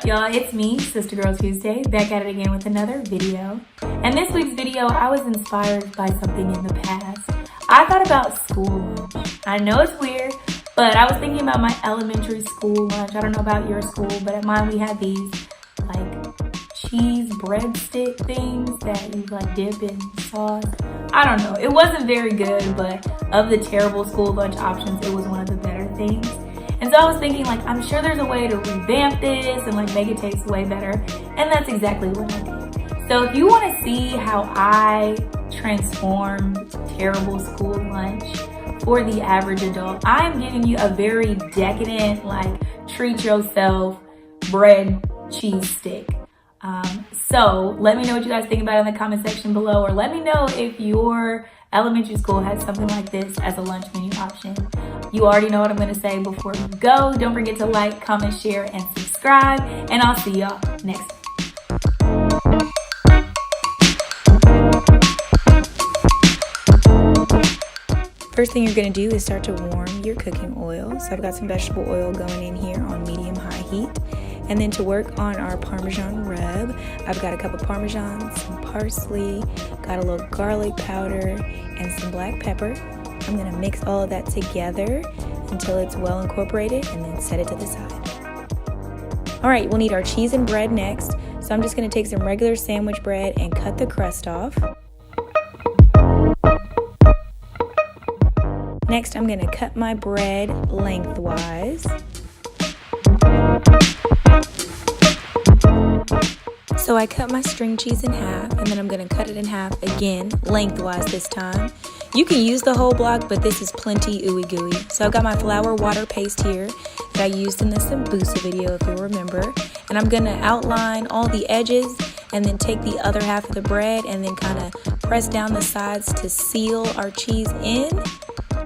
up, y'all? It's me, Sister Girl Tuesday, back at it again with another video. And this week's video, I was inspired by something in the past. I thought about school lunch. I know it's weird, but I was thinking about my elementary school lunch. I don't know about your school, but at mine we had these like cheese breadstick things that you like dip in sauce. I don't know. It wasn't very good, but of the terrible school lunch options, it was one of the better things. And so I was thinking, like, I'm sure there's a way to revamp this and like make it taste way better. And that's exactly what I did. So if you want to see how I transformed terrible school lunch for the average adult, I'm giving you a very decadent, like, treat yourself bread cheese stick. So let me know what you guys think about it in the comment section below, or let me know if your elementary school has something like this as a lunch menu option. You already know what I'm going to say before you go. Don't forget to like, comment, share, and subscribe, and I'll see y'all next time. First thing you're going to do is start to warm your cooking oil. So I've got some vegetable oil going in here on medium-high heat. And then to work on our Parmesan rub, I've got a cup of Parmesan, some parsley, got a little garlic powder, and some black pepper. I'm gonna mix all of that together until it's well incorporated and then set it to the side. All right, we'll need our cheese and bread next. So I'm just gonna take some regular sandwich bread and cut the crust off. Next, I'm gonna cut my bread lengthwise. So I cut my string cheese in half, and then I'm going to cut it in half again, lengthwise this time. You can use the whole block, but this is plenty ooey gooey. So I've got my flour water paste here that I used in the sambusa video, if you remember. And I'm going to outline all the edges and then take the other half of the bread and then kind of press down the sides to seal our cheese in,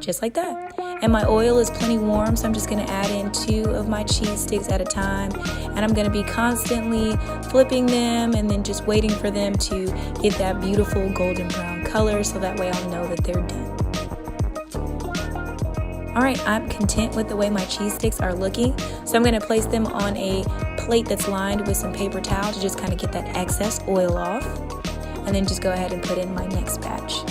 just like that. And my oil is plenty warm, so I'm just going to add in 2 of my cheese sticks at a time. And I'm going to be constantly flipping them and then just waiting for them to get that beautiful golden brown color, so that way I'll know that they're done. All right, I'm content with the way my cheese sticks are looking. So I'm going to place them on a plate that's lined with some paper towel to just kind of get that excess oil off. And then just go ahead and put in my next batch.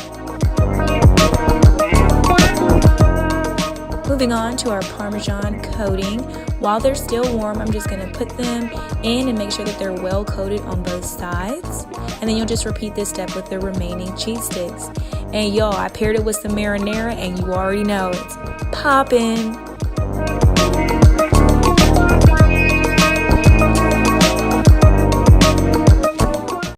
Moving on to our Parmesan coating. While they're still warm, I'm just going to put them in and make sure that they're well coated on both sides. And then you'll just repeat this step with the remaining cheese sticks. And y'all, I paired it with some marinara, and you already know it's poppin'.